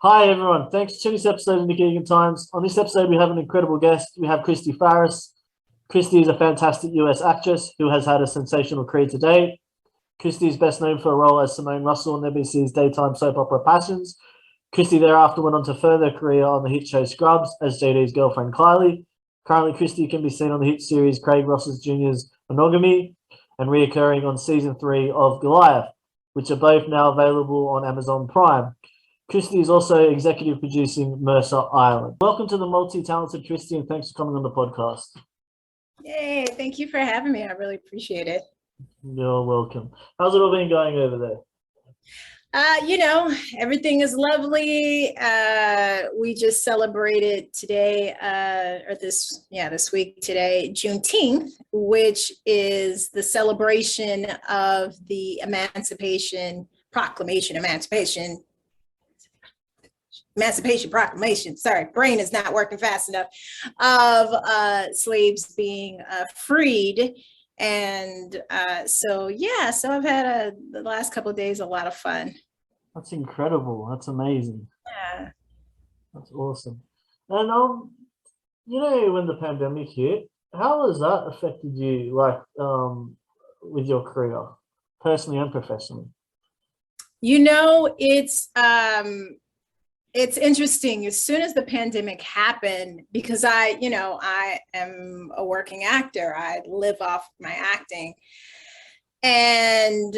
Hi everyone, thanks for tuning this episode of Nick Egan Times. On this episode, we have an incredible guest. We have Chrystee Pharris. Chrystee is a fantastic US actress who has had a sensational career to date. Chrystee is best known for a role as Simone Russell on NBC's daytime soap opera Passions. Chrystee thereoafter went on to further a career on the hit show Scrubs as JD's girlfriend Kylie. Currently, Chrystee can be seen on the hit series Craig Ross Jr.'s Monogamy and reoccurring on season 3 of Goliath, which are both now available on Amazon Prime. Chrystee is also executive producing Mercer Island. Welcome to the multi-talented Chrystee, and thanks for coming on the podcast. Yay, thank you for having me. I really appreciate it. You're welcome. How's it all been going over there? Everything is lovely. We just celebrated today, this week today, Juneteenth, which is the celebration of the Emancipation Proclamation, sorry, brain is not working fast enough, of slaves being freed. And so I've had the last couple of days a lot of fun. That's incredible. That's amazing. Yeah. That's awesome. And when the pandemic hit, how has that affected you, with your career, personally and professionally? It's interesting. As soon as the pandemic happened, because I am a working actor, I live off my acting. And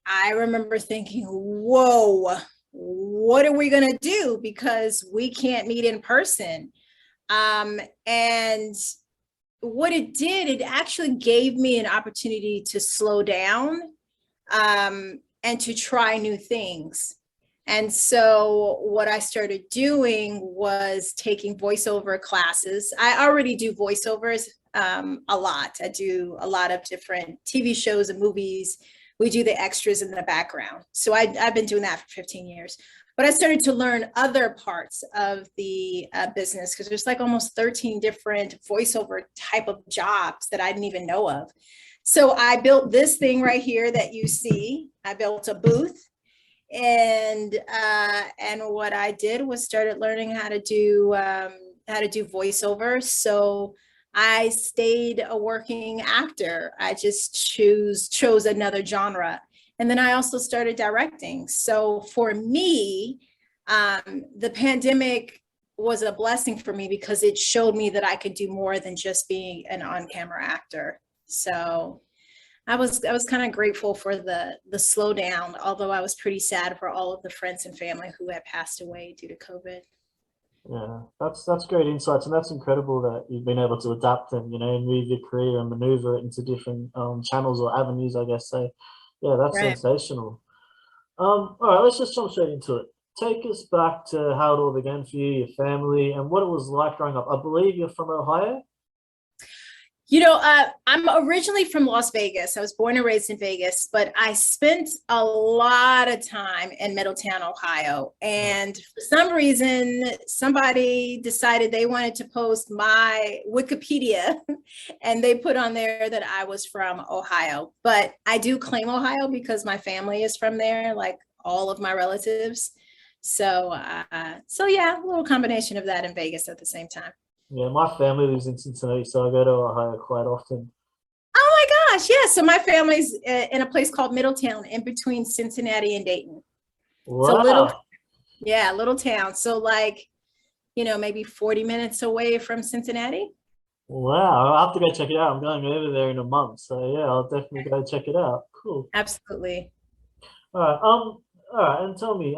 I remember thinking, whoa, what are we going to do? Because we can't meet in person. And what it did, it actually gave me an opportunity to slow down and to try new things. And so what I started doing was taking voiceover classes. I already do voiceovers a lot. I do a lot of different TV shows and movies. We do the extras in the background. So I've been doing that for 15 years. But I started to learn other parts of the business, because there's like almost 13 different voiceover type of jobs that I didn't even know of. So I built this thing right here that you see. I built a booth. And what I did was started learning how to do voiceover. So I stayed a working actor. I just chose another genre. And then I also started directing. So for me, the pandemic was a blessing for me because it showed me that I could do more than just being an on-camera actor. So I was kind of grateful for the slowdown, although I was pretty sad for all of the friends and family who had passed away due to COVID. Yeah, that's great insights, and that's incredible that you've been able to adapt and move your career and maneuver it into different channels or avenues, I guess. So, yeah, that's Right. sensational. All right, let's just jump straight into it. Take us back to how it all began for you, your family, and what it was like growing up. I believe you're from Ohio. I'm originally from Las Vegas. I was born and raised in Vegas, but I spent a lot of time in Middletown, Ohio. And for some reason, somebody decided they wanted to post my Wikipedia and they put on there that I was from Ohio. But I do claim Ohio because my family is from there, like all of my relatives. So yeah, a little combination of that in Vegas at the same time. Yeah, my family lives in Cincinnati, so I go to Ohio quite often. Oh my gosh, yeah. So my family's in a place called Middletown, in between Cincinnati and Dayton. Wow. It's a little town. So maybe 40 minutes away from Cincinnati. Wow, I'll have to go check it out. I'm going over there in a month, so yeah, I'll definitely go check it out. Cool. Absolutely. All right, and tell me,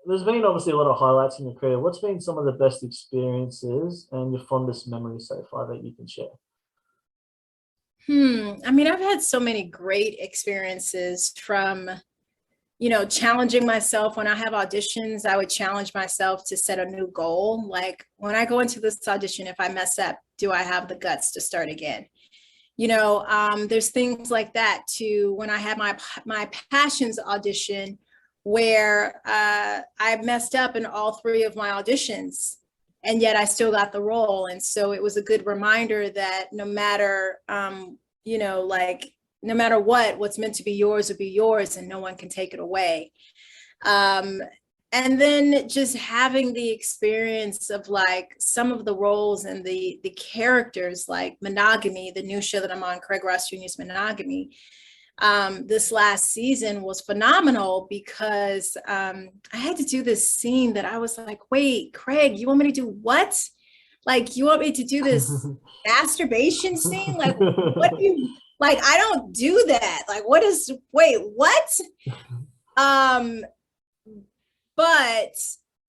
there's been obviously a lot of highlights in your career. What's been some of the best experiences and your fondest memories so far that you can share? I've had so many great experiences from, challenging myself. When I have auditions, I would challenge myself to set a new goal. Like when I go into this audition, if I mess up, do I have the guts to start again? There's things like that too. When I had my Passions audition, where I messed up in all 3 of my auditions, and yet I still got the role. And so it was a good reminder that no matter, no matter what's meant to be yours will be yours, and no one can take it away. And then just having the experience of like some of the roles and the characters, like Monogamy, the new show that I'm on, Craig Ross Jr.'s Monogamy. This last season was phenomenal because I had to do this scene that I was like, wait, Craig, you want me to do what? Like, you want me to do this masturbation scene? Like, what do you, like, I don't do that. Like, what is, wait, what? But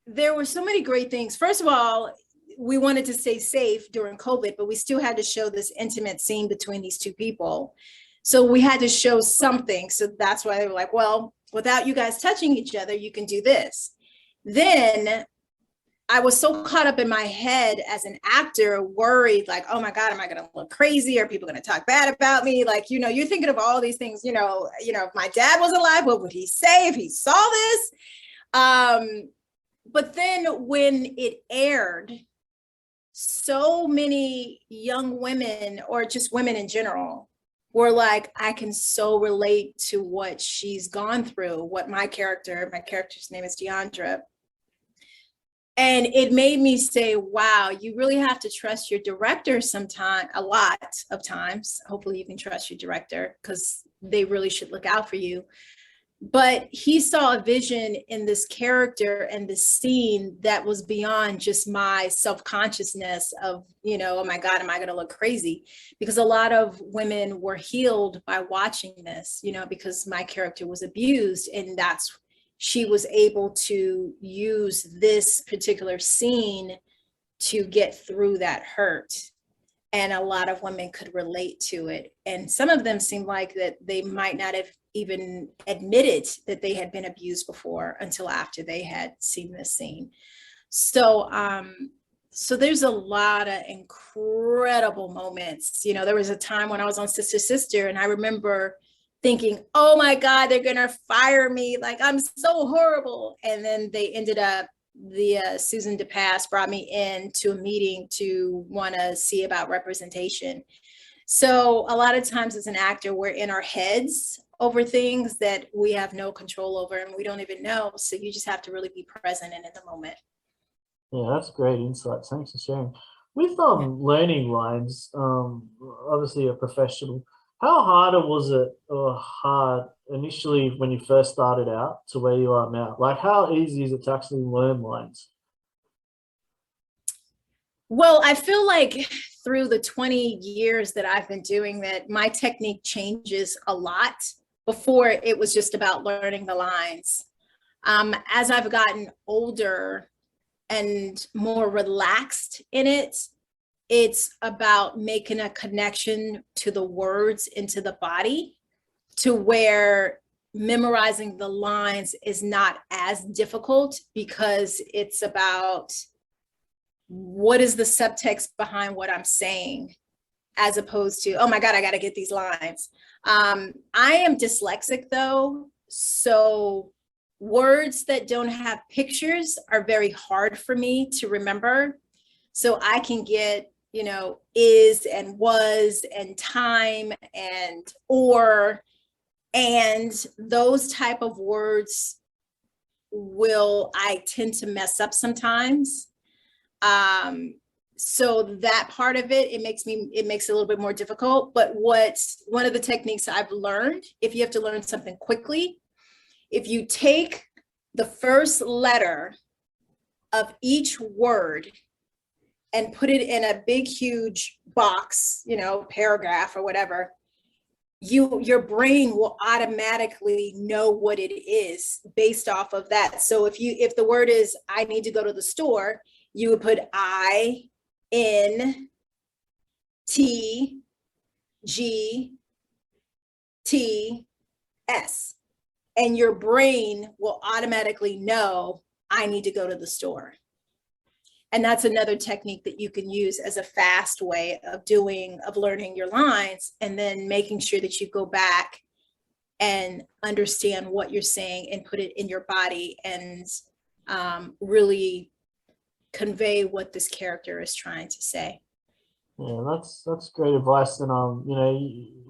there were so many great things. First of all, we wanted to stay safe during COVID, but we still had to show this intimate scene between these two people. So we had to show something. So that's why they were like, well, without you guys touching each other, you can do this. Then I was so caught up in my head as an actor, worried like, oh my God, am I going to look crazy? Are people going to talk bad about me? Like, you know, you're thinking of all these things, if my dad was alive, what would he say if he saw this? But then when it aired, so many young women, or just women in general, were like, I can so relate to what she's gone through, what my character's name is Deandra. And it made me say, wow, you really have to trust your director sometime, a lot of times. Hopefully you can trust your director because they really should look out for you. But he saw a vision in this character and this scene that was beyond just my self-consciousness of, oh my God, am I going to look crazy? Because a lot of women were healed by watching this, because my character was abused, and she was able to use this particular scene to get through that hurt. And a lot of women could relate to it. And some of them seemed like that they might not have even admitted that they had been abused before until after they had seen this scene. So, so there's a lot of incredible moments. There was a time when I was on Sister Sister, and I remember thinking, oh my God, they're gonna fire me. Like, I'm so horrible. And then they ended up, Susan DePass brought me in to a meeting to want to see about representation. So a lot of times as an actor, we're in our heads over things that we have no control over and we don't even know. So you just have to really be present and in the moment. Yeah, that's great insights. Thanks for sharing. With learning lines, obviously a professional, how harder was it, or hard initially when you first started out to where you are now? Like, how easy is it to actually learn lines? Well, I feel like through the 20 years that I've been doing that, my technique changes a lot. Before, it was just about learning the lines. As I've gotten older and more relaxed in it, it's about making a connection to the words into the body, to where memorizing the lines is not as difficult, because it's about what is the subtext behind what I'm saying, as opposed to, oh my God, I got to get these lines. I am dyslexic though, so words that don't have pictures are very hard for me to remember. So I can get, is and was and time and or, and those type of words I tend to mess up sometimes. So that part of it, it makes it a little bit more difficult. But one of the techniques I've learned, if you have to learn something quickly, if you take the first letter of each word and put it in a big, huge box, paragraph or whatever, your brain will automatically know what it is based off of that. So if the word is, I need to go to the store, you would put INTGS, and your brain will automatically know, I need to go to the store. And that's another technique that you can use as a fast way of learning your lines, and then making sure that you go back and understand what you're saying and put it in your body and really convey what this character is trying to say. Yeah, that's great advice. And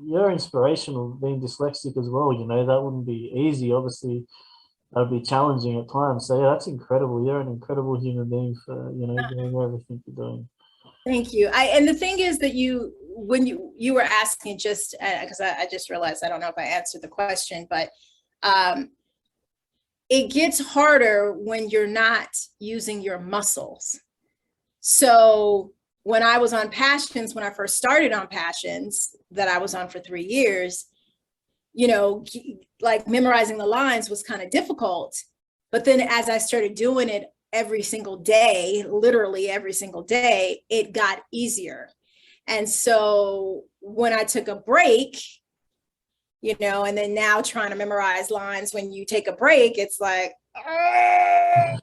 you're inspirational being dyslexic as well. That wouldn't be easy, obviously. would be challenging at times. So yeah, that's incredible. You're an incredible human being for, doing everything you're doing. Thank you. And the thing is that when you were asking, just because I just realized, I don't know if I answered the question, but it gets harder when you're not using your muscles. So when I was on Passions, when I first started on Passions, that I was on for 3 years, like memorizing the lines was kind of difficult. But then as I started doing it every single day, literally every single day, it got easier. And so when I took a break, and then now trying to memorize lines when you take a break, it's like, oh,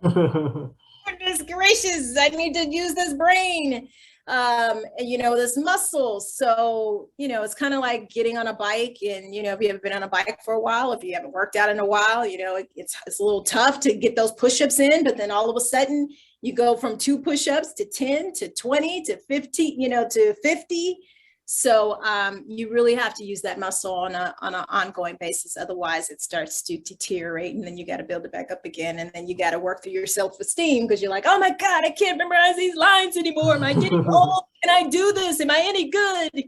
goodness gracious, I need to use this brain, this muscle. So, it's kind of like getting on a bike, and, if you haven't been on a bike for a while, if you haven't worked out in a while, it's a little tough to get those push-ups in, but then all of a sudden you go from 2 push-ups to 10 to 20 to 50, to 50. So you really have to use that muscle on an ongoing basis. Otherwise, it starts to deteriorate, and then you got to build it back up again. And then you got to work through your self-esteem, because you're like, oh my God, I can't memorize these lines anymore. Am I getting old? Can I do this? Am I any good?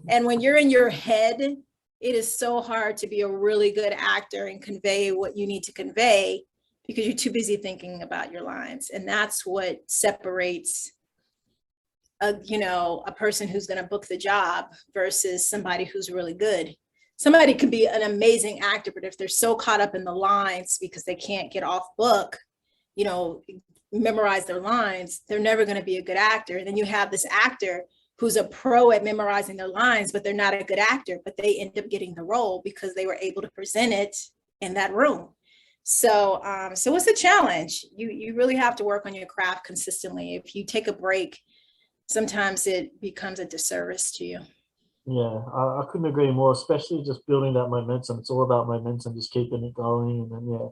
And when you're in your head, it is so hard to be a really good actor and convey what you need to convey, because you're too busy thinking about your lines. And that's what separates a person who's going to book the job versus somebody who's really good. Somebody could be an amazing actor, but if they're so caught up in the lines because they can't get off book, memorize their lines, they're never going to be a good actor. And then you have this actor who's a pro at memorizing their lines, but they're not a good actor, but they end up getting the role because they were able to present it in that room. So it's a challenge. You really have to work on your craft consistently. If you take a break, sometimes it becomes a disservice to you. Yeah, I couldn't agree more, especially just building that momentum. It's all about momentum, just keeping it going. And then, yeah,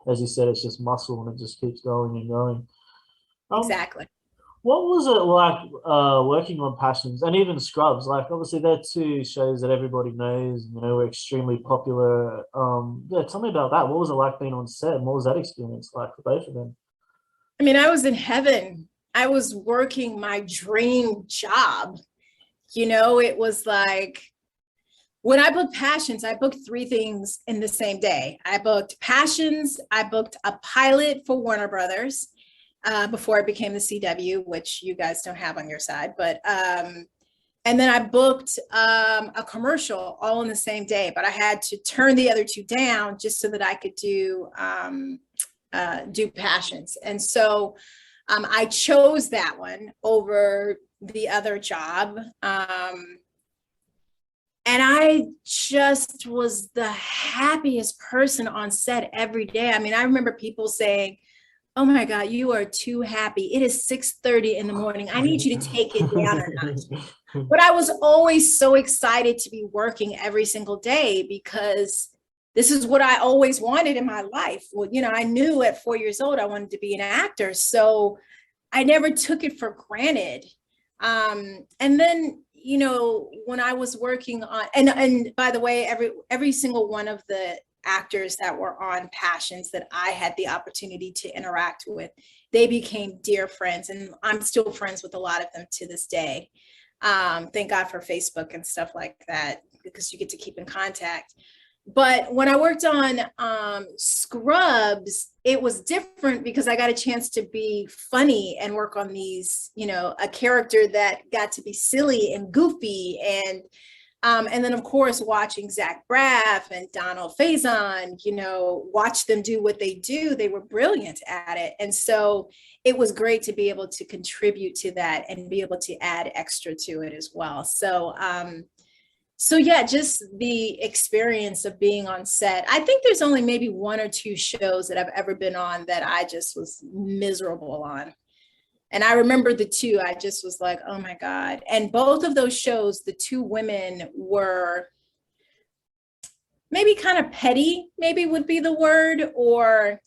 as you said, it's just muscle, and it just keeps going and going. Exactly. What was it like working on Passions and even Scrubs? Like, obviously, they're 2 shows that everybody knows, were extremely popular. Yeah, tell me about that. What was it like being on set, and what was that experience like for both of them? I mean, I was in heaven. I was working my dream job. It was like, when I booked Passions, I booked 3 things in the same day. I booked Passions, I booked a pilot for Warner Brothers before it became the CW, which you guys don't have on your side. But and then I booked a commercial all in the same day, but I had to turn the other 2 down just so that I could do Passions. And so I chose that one over the other job. And I just was the happiest person on set every day. I mean, I remember people saying, oh my God, you are too happy. It is 6:30 in the morning. I need you to take it down a notch. But I was always so excited to be working every single day, because this is what I always wanted in my life. Well, I knew at 4 years old, I wanted to be an actor. So I never took it for granted. And then, when I was working on, and by the way, every single one of the actors that were on Passions that I had the opportunity to interact with, they became dear friends. And I'm still friends with a lot of them to this day. Thank God for Facebook and stuff like that, because you get to keep in contact. But when I worked on Scrubs, it was different because I got a chance to be funny and work on these, a character that got to be silly and goofy. And then, of course, watching Zach Braff and Donald Faison, watch them do what they do. They were brilliant at it. And so it was great to be able to contribute to that and be able to add extra to it as well. So yeah, just the experience of being on set. I think there's only maybe 1 or 2 shows that I've ever been on that I just was miserable on. And I remember the 2, I just was like, oh my God. And both of those shows, the 2 women were maybe kind of petty, maybe would be the word, or,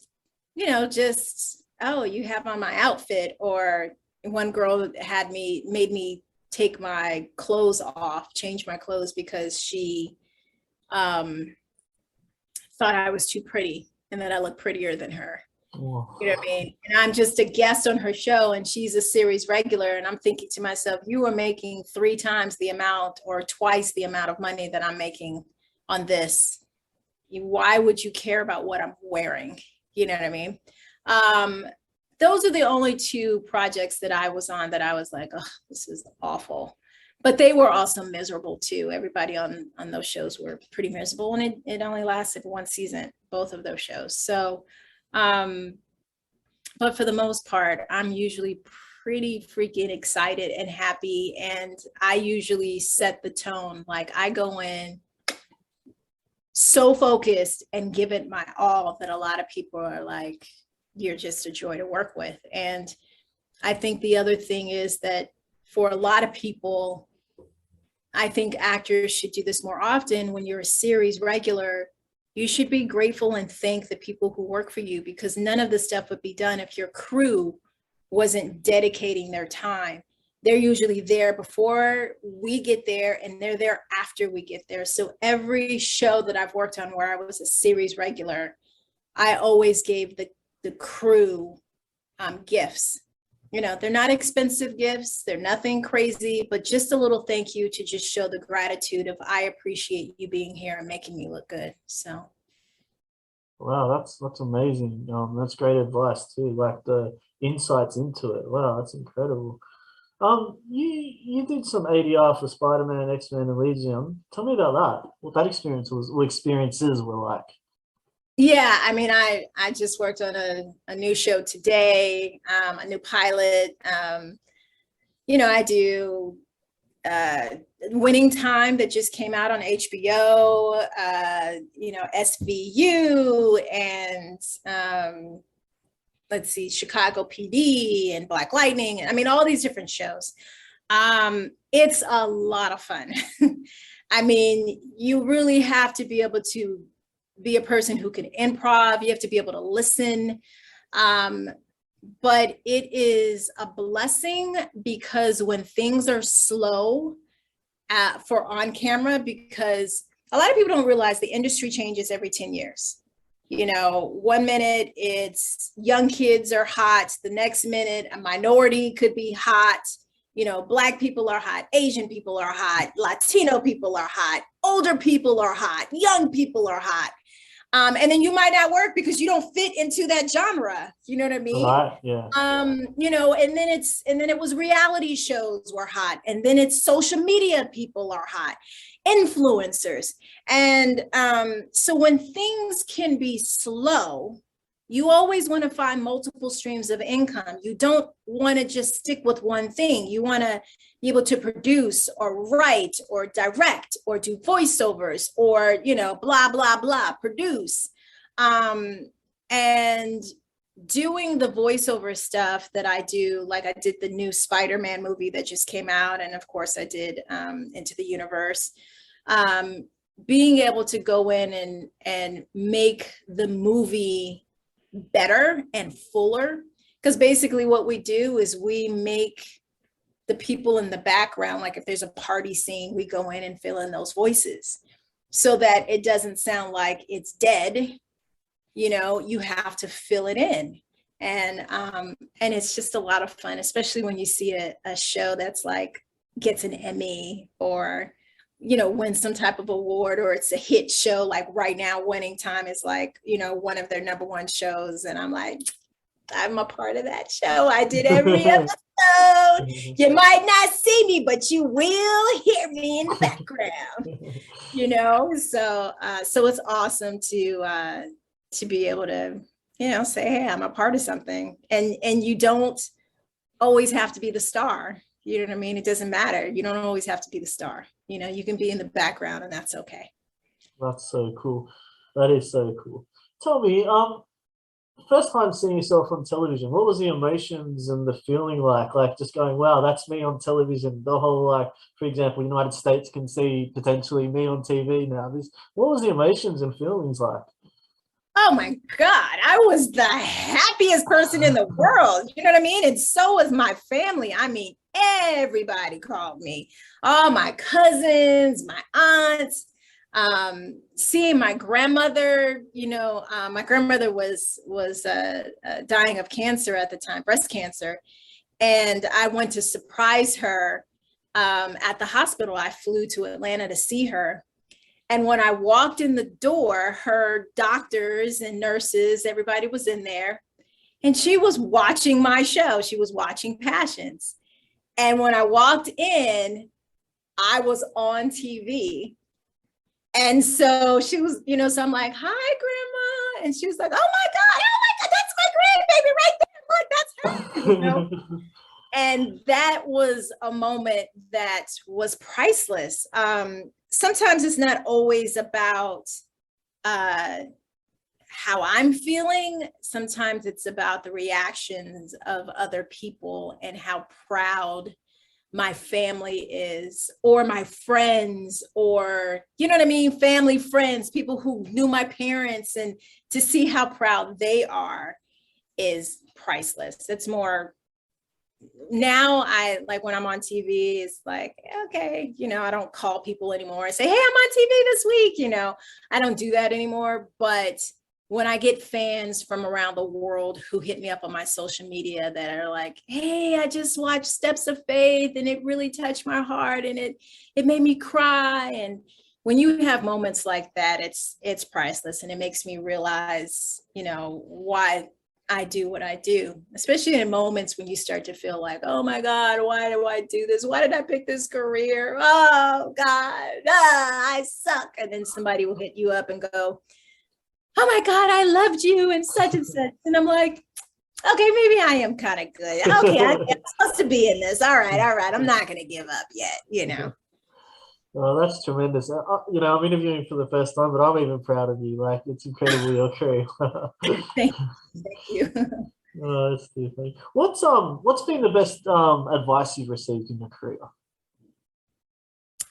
just, oh, you have on my outfit. Or one girl made me take my clothes off, change my clothes, because she thought I was too pretty. and that I look prettier than her. Oh. You know what I mean? And I'm just a guest on her show and she's a series regular. And I'm thinking to myself, you are making 3 times the amount or twice the amount of money that I'm making on this. Why would you care about what I'm wearing? You know what I mean? Those are the only 2 projects that I was on that I was like, oh, this is awful. But they were also miserable too. Everybody on those shows were pretty miserable, and it only lasted 1 season, both of those shows. So, but for the most part, I'm usually pretty freaking excited and happy. And I usually set the tone. Like I go in so focused and give it my all that a lot of people are like, you're just a joy to work with. And I think the other thing is that for a lot of people, I think actors should do this more often. When you're a series regular, you should be grateful and thank the people who work for you, because none of this stuff would be done if your crew wasn't dedicating their time. They're usually there before we get there and they're there after we get there. So every show that I've worked on where I was a series regular, I always gave the crew gifts. You know, they're not expensive gifts. They're nothing crazy, but just a little thank you to just show the gratitude of, I appreciate you being here and making me look good. So. Wow, that's amazing. That's great advice too. Like the insights into it. Wow, that's incredible. You did some ADR for Spider-Man, X-Men, and Legion. Tell me about that. What that experiences were like. Yeah, I mean, I just worked on a new show today, a new pilot. You know, I do Winning Time that just came out on HBO, you know, SVU, and let's see, Chicago PD and Black Lightning. I mean, all these different shows. It's a lot of fun. I mean, you really have to be able to be a person who can improv. You have to be able to listen. But it is a blessing, because when things are slow for on camera, because a lot of people don't realize the industry changes every 10 years. You know, 1 minute it's young kids are hot. The next minute a minority could be hot. You know, Black people are hot, Asian people are hot, Latino people are hot, older people are hot, young people are hot. And then you might not work because you don't fit into that genre. You know what I mean? Right, yeah. You know, and then it was reality shows were hot. And then it's social media people are hot, influencers. And so when things can be slow, you always want to find multiple streams of income. You don't want to just stick with one thing. You want to be able to produce or write or direct or do voiceovers or, you know, blah, blah, blah, produce. And doing the voiceover stuff that I do, like I did the new Spider-Man movie that just came out. And of course I did Into the Universe. Being able to go in and make the movie better and fuller, because basically what we do is we make the people in the background, like if there's a party scene, we go in and fill in those voices so that it doesn't sound like it's dead. You know, you have to fill it in. And it's just a lot of fun, especially when you see a show that's like gets an Emmy or, you know, win some type of award, or it's a hit show. Like right now, Winning Time is like, you know, one of their #1 shows. And I'm like, I'm a part of that show. I did every episode. You might not see me, but you will hear me in the background, you know? So it's awesome to be able to, you know, say, hey, I'm a part of something. And you don't always have to be the star. You know what I mean? It doesn't matter. You don't always have to be the star. You know, you can be in the background and that's okay. That's so cool. That is so cool. Tell me, first time seeing yourself on television, what was the emotions and the feeling like? Like just going, wow, that's me on television. The whole, like, for example, United States can see potentially me on TV now. What was the emotions and feelings like? Oh my God, I was the happiest person in the world. You know what I mean? And so was my family. I mean, everybody called me. All my cousins, my aunts. Seeing my grandmother, my grandmother was dying of cancer at the time, breast cancer. And I went to surprise her at the hospital. I flew to Atlanta to see her. And when I walked in the door, her doctors and nurses, everybody was in there. And she was watching my show. She was watching Passions. And when I walked in, I was on TV. And so she was, so I'm like, hi, Grandma. And she was like, oh my God, that's my grandbaby right there. Look, that's her. And that was a moment that was priceless. Sometimes it's not always about how I'm feeling. Sometimes it's about the reactions of other people and how proud my family is, or my friends, or, family, friends, people who knew my parents, and to see how proud they are is priceless. It's more now, I like when I'm on TV, it's like, okay, I don't call people anymore and say, hey, I'm on TV this week. I don't do that anymore. But when I get fans from around the world who hit me up on my social media that are like, hey, I just watched Steps of Faith and it really touched my heart and it made me cry. And when you have moments like that, it's priceless. And it makes me realize, why I do what I do, especially in moments when you start to feel like, oh my God, why do I do this? Why did I pick this career? Oh God, I suck. And then somebody will hit you up and go, oh my God, I loved you and such and such. And I'm like, okay, maybe I am kind of good. Okay, I'm supposed to be in this. All right. I'm not going to give up yet, Oh, that's tremendous. I'm interviewing for the first time, but I'm even proud of you. Like, it's incredible your career. Thank you. Oh, that's too funny. What's been the best advice you've received in your career?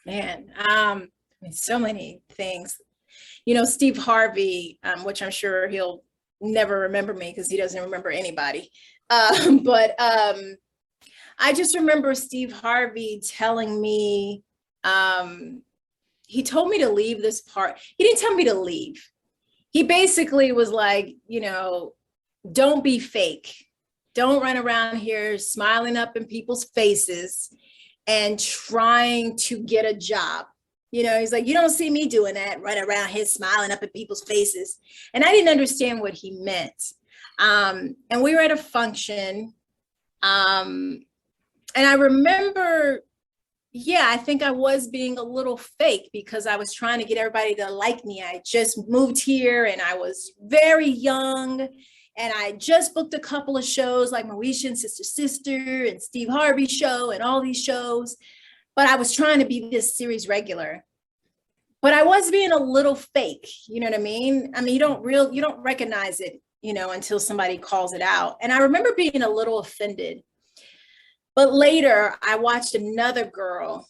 Man, so many things. Steve Harvey, which I'm sure he'll never remember me because he doesn't remember anybody. But I just remember Steve Harvey telling me, he told me to leave this part. He didn't tell me to leave. He basically was like, don't be fake. Don't run around here smiling up in people's faces and trying to get a job. He's like, you don't see me doing that, running around here smiling up at people's faces. And I didn't understand what he meant. And we were at a function. And I remember, I think I was being a little fake because I was trying to get everybody to like me. I just moved here and I was very young. And I just booked a couple of shows like Moesha and Sister and Steve Harvey show and all these shows. But I was trying to be this series regular. But I was being a little fake, you know what I mean? You don't recognize it, until somebody calls it out. And I remember being a little offended. But later I watched another girl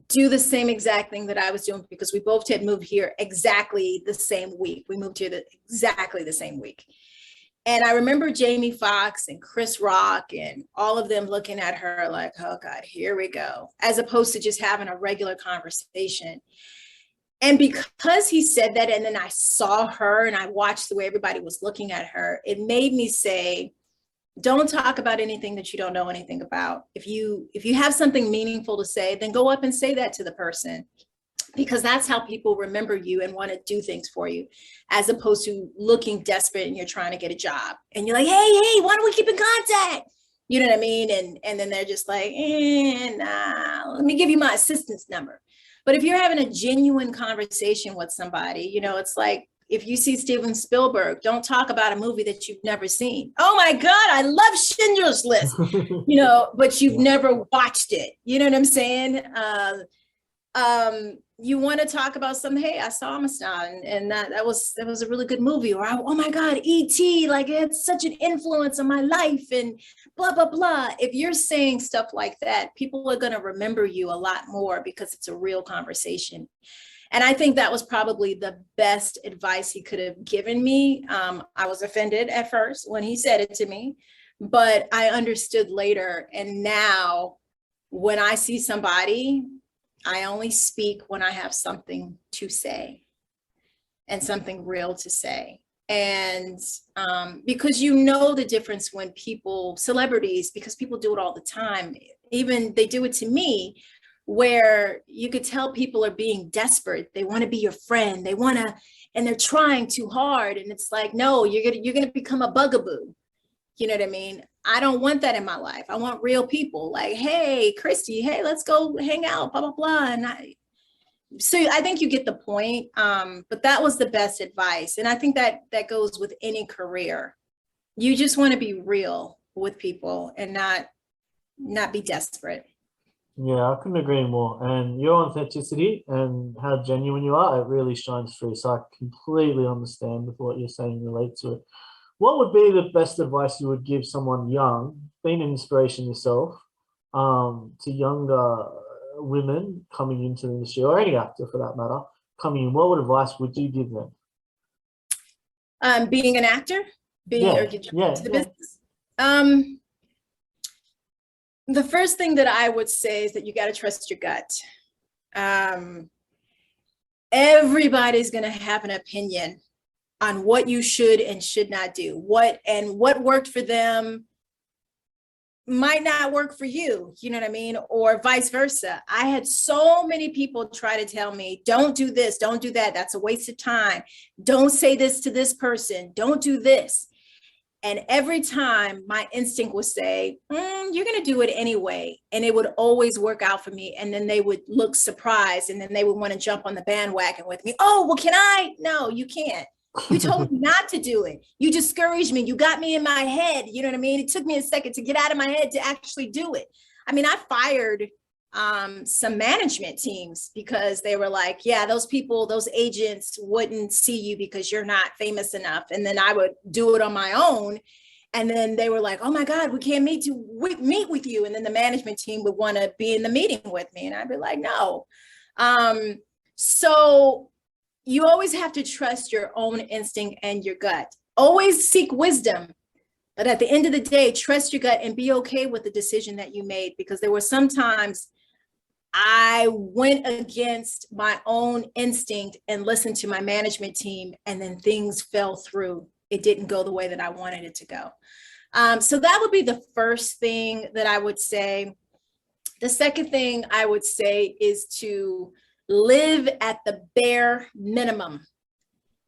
do the same exact thing that I was doing because we both had moved here exactly the same week. We moved here exactly the same week. And I remember Jamie Foxx and Chris Rock and all of them looking at her like, oh God, here we go, as opposed to just having a regular conversation. And because he said that, and then I saw her and I watched the way everybody was looking at her, it made me say, don't talk about anything that you don't know anything about. If you have something meaningful to say, then go up and say that to the person, because that's how people remember you and want to do things for you, as opposed to looking desperate and you're trying to get a job and you're like, hey, why don't we keep in contact? You know what I mean? And then they're just like, nah, let me give you my assistant's number. But if you're having a genuine conversation with somebody, it's like, if you see Steven Spielberg, don't talk about a movie that you've never seen. Oh my God, I love Schindler's List, but you've never watched it. You know what I'm saying? You want to talk about something, hey, I saw Amistad and that was a really good movie. Or, oh my God, E.T., like it had such an influence on my life and blah, blah, blah. If you're saying stuff like that, people are going to remember you a lot more because it's a real conversation. And I think that was probably the best advice he could have given me. I was offended at first when he said it to me, but I understood later. And now when I see somebody, I only speak when I have something to say and something real to say. And because you know the difference when people, celebrities, because people do it all the time, even they do it to me, where you could tell people are being desperate. They want to be your friend. They want to, and they're trying too hard. And it's like, no, you're gonna become a bugaboo. You know what I mean? I don't want that in my life. I want real people like, hey, Chrystee, hey, let's go hang out, blah, blah, blah. And so I think you get the point. But that was the best advice. And I think that goes with any career. You just want to be real with people and not be desperate. Yeah, I couldn't agree more. And your authenticity and how genuine you are, it really shines through. So I completely understand with what you're saying, relate to it. What would be the best advice you would give someone young, being an inspiration yourself, to younger women coming into the industry, or any actor for that matter, coming in? What advice would you give them? Being an actor, Yeah. business. The first thing that I would say is that you got to trust your gut. Everybody's going to have an opinion on what you should and should not do. What worked for them might not work for you, you know what I mean? Or vice versa. I had so many people try to tell me, don't do this, don't do that. That's a waste of time. Don't say this to this person. Don't do this. And every time my instinct would say, you're going to do it anyway. And it would always work out for me. And then they would look surprised. And then they would want to jump on the bandwagon with me. Oh, well, can I? No, you can't. You told me not to do it. You discouraged me. You got me in my head. You know what I mean? It took me a second to get out of my head to actually do it. I mean, I fired some management teams because they were like, yeah, those people, those agents wouldn't see you because you're not famous enough. And then I would do it on my own. And then they were like, oh my God, we can't meet with you. And then the management team would want to be in the meeting with me. And I'd be like, no. So you always have to trust your own instinct and your gut. Always seek wisdom. But at the end of the day, trust your gut and be okay with the decision that you made, because there were some times I went against my own instinct and listened to my management team, and then things fell through. It didn't go the way that I wanted it to go. So that would be the first thing that I would say. The second thing I would say is to live at the bare minimum.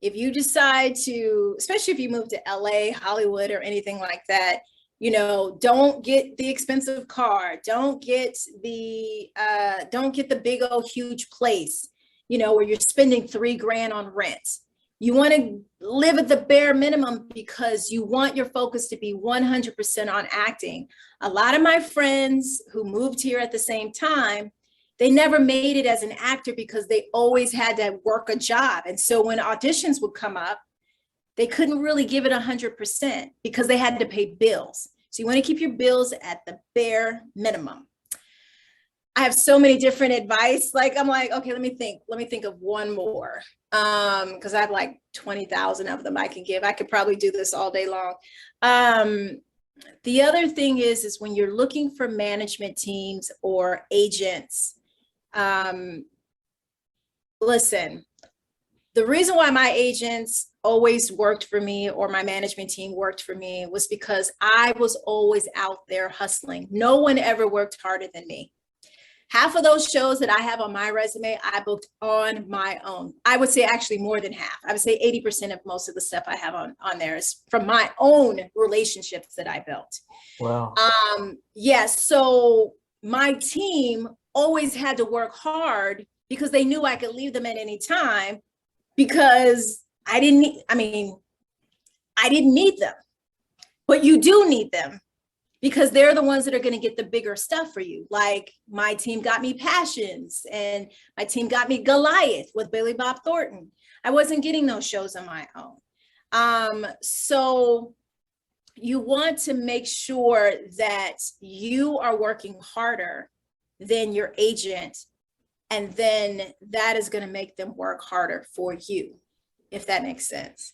If you decide to, especially if you move to LA, Hollywood, or anything like that, you know, don't get the expensive car, don't get the big old huge place, you know, where you're spending $3,000 on rent. You want to live at the bare minimum because you want your focus to be 100% on acting. A lot of my friends who moved here at the same time, they never made it as an actor because they always had to work a job. And so when auditions would come up, they couldn't really give it 100% because they had to pay bills. So you want to keep your bills at the bare minimum. I have so many different advice. Like, I'm like, okay, let me think of one more. Because I have like 20,000 of them I can give. I could probably do this all day long. The other thing is when you're looking for management teams or agents, listen, the reason why my agents always worked for me or my management team worked for me was because I was always out there hustling. No one ever worked harder than me. Half of those shows that I have on my resume, I booked on my own. I would say actually more than half. I would say 80% of most of the stuff I have on there is from my own relationships that I built. Wow. Yes. So my team always had to work hard because they knew I could leave them at any time, because I didn't need them, but you do need them because they're the ones that are going to get the bigger stuff for you. Like my team got me Passions, and my team got me Goliath with Billy Bob Thornton. I wasn't getting those shows on my own. So you want to make sure that you are working harder than your agent, and then that is going to make them work harder for you, if that makes sense.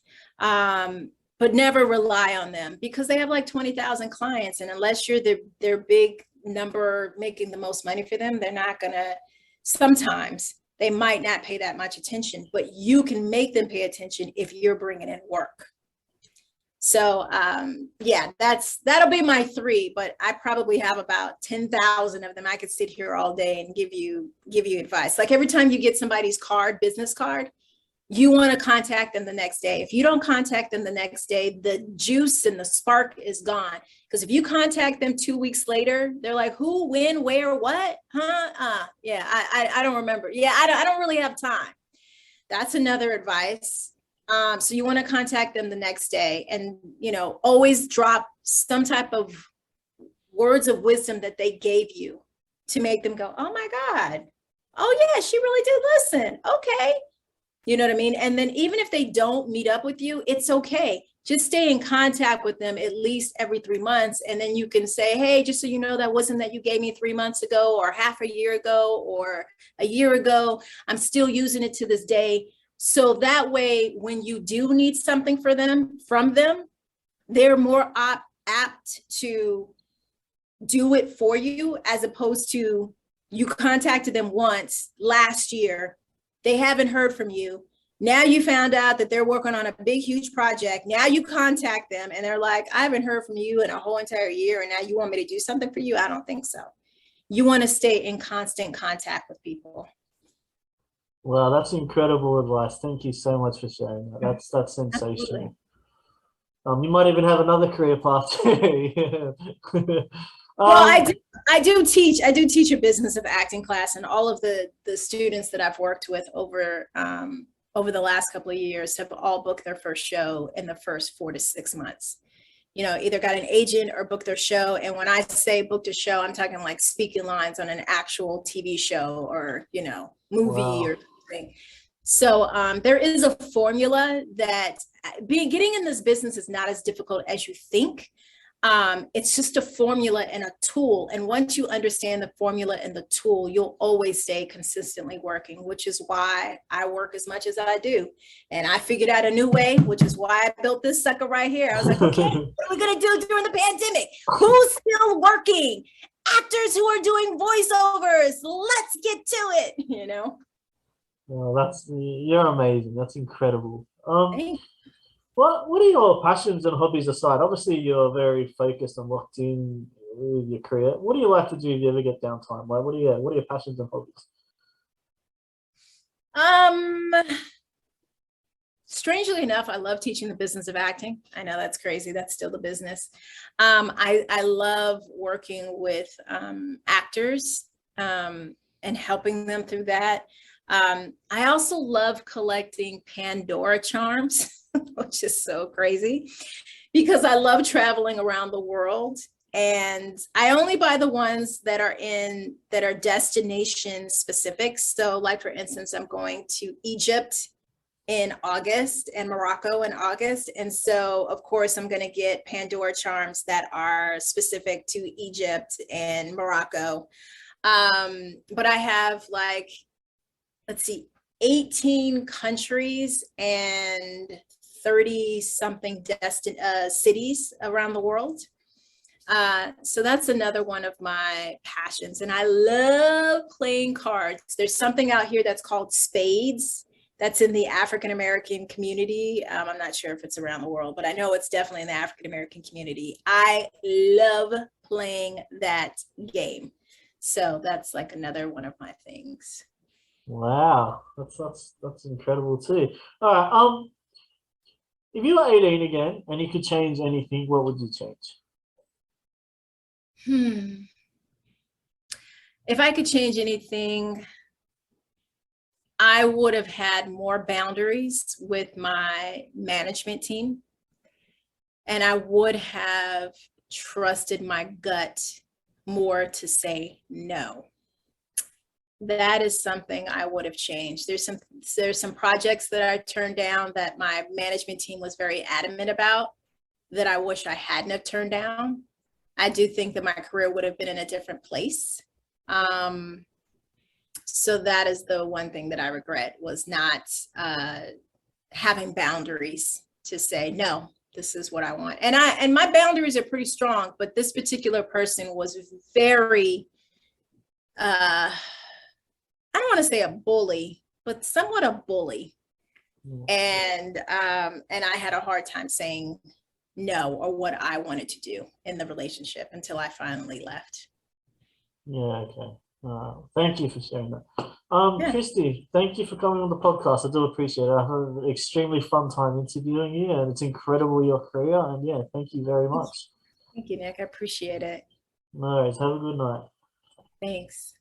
But never rely on them because they have like 20,000 clients. And unless you're their big number making the most money for them, they're not going to sometimes they might not pay that much attention, but you can make them pay attention if you're bringing in work. So yeah, that'll be my 3, but I probably have about 10,000 of them. I could sit here all day and give you advice. Like every time you get somebody's business card, you want to contact them the next day. If you don't contact them the next day, the juice and the spark is gone. Because if you contact them 2 weeks later, they're like, who, when, where, what? Huh? Yeah, I don't remember. Yeah, I don't really have time. That's another advice. So you want to contact them the next day, and, you know, always drop some type of words of wisdom that they gave you to make them go, oh my God, oh yeah, she really did listen. Okay. You know what I mean? And then even if they don't meet up with you, it's okay. Just stay in contact with them at least every 3 months. And then you can say, hey, just so you know, that wasn't that you gave me 3 months ago or half a year ago or a year ago. I'm still using it to this day. So that way, when you do need something from them, they're more apt to do it for you, as opposed to you contacted them once last year. They haven't heard from you. Now you found out that they're working on a big, huge project. Now you contact them and they're like, I haven't heard from you in a whole entire year. And now you want me to do something for you? I don't think so. You want to stay in constant contact with people. Well, that's incredible advice. Thank you so much for sharing that. That's sensational. You might even have another career path too. Well, I do teach a business of acting class, and all of the students that I've worked with over the last couple of years have all booked their first show in the first 4 to 6 months. You know, either got an agent or booked their show. And when I say booked a show, I'm talking like speaking lines on an actual TV show or, you know, movie. Wow. Or something. So there is a formula that getting in this business is not as difficult as you think. It's just a formula and a tool. And once you understand the formula and the tool, you'll always stay consistently working, which is why I work as much as I do. And I figured out a new way, which is why I built this sucker right here. I was like, okay, what are we going to do during the pandemic? Who's still working? Actors who are doing voiceovers. Let's get to it, you know? Well, you're amazing. That's incredible. What are your passions and hobbies aside? Obviously, you're very focused and locked in with your career. What do you like to do if you ever get downtime? Like, what are your passions and hobbies? Strangely enough, I love teaching the business of acting. I know that's crazy. That's still the business. I love working with actors and helping them through that. I also love collecting Pandora charms, which is so crazy because I love traveling around the world, and I only buy the ones that are destination specific. So like, for instance, I'm going to Egypt in August and Morocco in August. And so of course I'm going to get Pandora charms that are specific to Egypt and Morocco. But I have like, let's see, 18 countries and 30 something cities around the world. So that's another one of my passions. And I love playing cards. There's something out here that's called spades. That's in the African-American community. I'm not sure if it's around the world, but I know it's definitely in the African-American community. I love playing that game. So that's like another one of my things. Wow, that's incredible too. All right, if you were 18 again and you could change anything, what would you change? If I could change anything, I would have had more boundaries with my management team, and I would have trusted my gut more to say no. That is something I would have changed. There's some projects that I turned down that my management team was very adamant about that I wish I hadn't have turned down. I do think that my career would have been in a different place. So that is the one thing that I regret, was not having boundaries to say, no, this is what I want. And my boundaries are pretty strong, but this particular person was very, I don't want to say a bully, but somewhat a bully. Yeah. And I had a hard time saying no or what I wanted to do in the relationship until I finally left. Yeah, okay. Thank you for sharing that. Yeah. Chrystee, thank you for coming on the podcast. I do appreciate it. I had an extremely fun time interviewing you, and it's incredible your career. And yeah, thank you very much. Thank you, Nick. I appreciate it. No worries. Have a good night. Thanks.